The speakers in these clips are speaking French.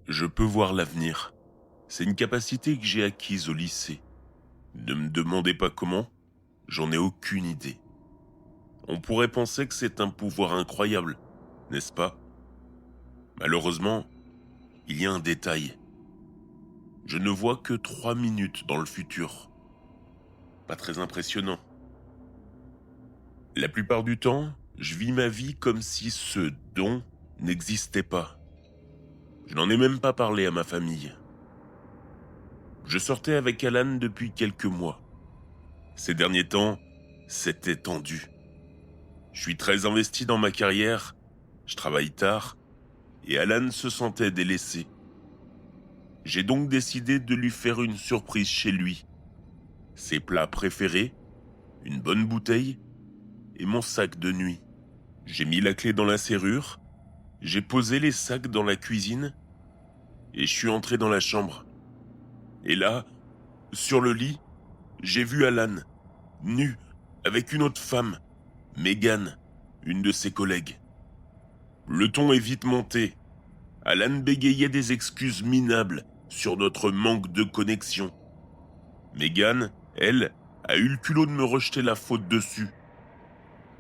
Je peux voir l'avenir. C'est une capacité que j'ai acquise au lycée. Ne me demandez pas comment, j'en ai aucune idée. On pourrait penser que c'est un pouvoir incroyable, n'est-ce pas? Malheureusement, il y a un détail. Je ne vois que 3 minutes dans le futur. Pas très impressionnant. La plupart du temps, je vis ma vie comme si ce don n'existait pas. Je n'en ai même pas parlé à ma famille. Je sortais avec Alan depuis quelques mois. Ces derniers temps, c'était tendu. Je suis très investi dans ma carrière, je travaille tard, et Alan se sentait délaissé. J'ai donc décidé de lui faire une surprise chez lui. Ses plats préférés, une bonne bouteille et mon sac de nuit. J'ai mis la clé dans la serrure, j'ai posé les sacs dans la cuisine et je suis entré dans la chambre. Et là, sur le lit, j'ai vu Alan, nu, avec une autre femme, Megan, une de ses collègues. Le ton est vite monté. Alan bégayait des excuses minables sur notre manque de connexion. Megan, elle, a eu le culot de me rejeter la faute dessus.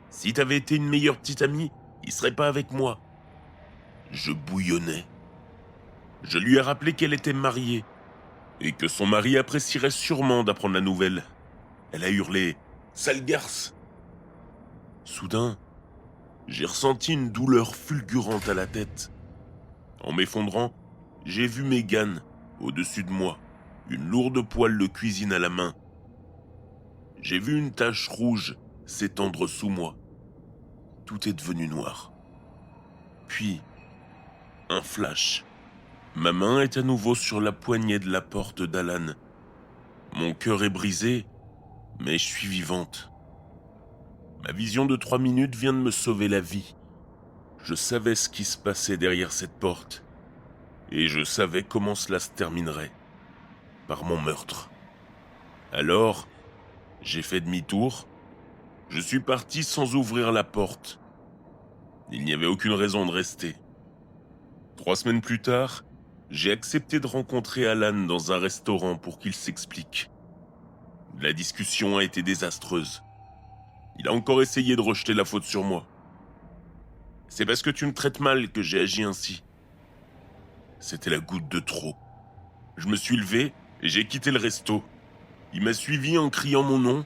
Si t'avais été une meilleure petite amie, il serait pas avec moi. Je bouillonnais. Je lui ai rappelé qu'elle était mariée et que son mari apprécierait sûrement d'apprendre la nouvelle. Elle a hurlé « Sale garce !» Soudain, j'ai ressenti une douleur fulgurante à la tête. En m'effondrant, j'ai vu Megan au-dessus de moi, une lourde poêle de cuisine à la main. J'ai vu une tache rouge s'étendre sous moi. Tout est devenu noir. Puis, un flash. Ma main est à nouveau sur la poignée de la porte d'Alan. Mon cœur est brisé, mais je suis vivante. Ma vision de 3 minutes vient de me sauver la vie. Je savais ce qui se passait derrière cette porte. Et je savais comment cela se terminerait. Par mon meurtre. Alors, j'ai fait demi-tour. Je suis parti sans ouvrir la porte. Il n'y avait aucune raison de rester. 3 semaines plus tard, j'ai accepté de rencontrer Alan dans un restaurant pour qu'il s'explique. La discussion a été désastreuse. Il a encore essayé de rejeter la faute sur moi. C'est parce que tu me traites mal que j'ai agi ainsi. C'était la goutte de trop. Je me suis levé et j'ai quitté le resto. Il m'a suivi en criant mon nom.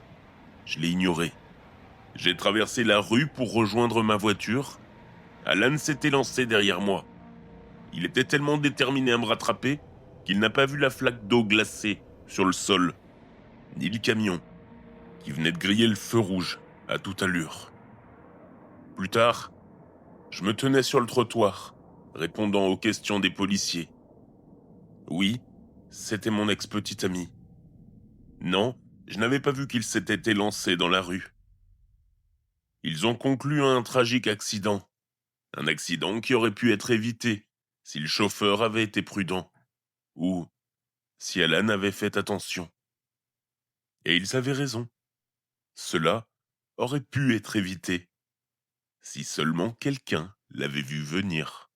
Je l'ai ignoré. J'ai traversé la rue pour rejoindre ma voiture. Alan s'était lancé derrière moi. Il était tellement déterminé à me rattraper qu'il n'a pas vu la flaque d'eau glacée sur le sol, ni le camion, qui venait de griller le feu rouge à toute allure. Plus tard, je me tenais sur le trottoir, répondant aux questions des policiers. Oui, c'était mon ex-petite amie. Non, je n'avais pas vu qu'il s'était élancé dans la rue. Ils ont conclu à un tragique accident. Un accident qui aurait pu être évité si le chauffeur avait été prudent, ou si Alan avait fait attention. Et ils avaient raison. Cela aurait pu être évité, si seulement quelqu'un l'avait vu venir.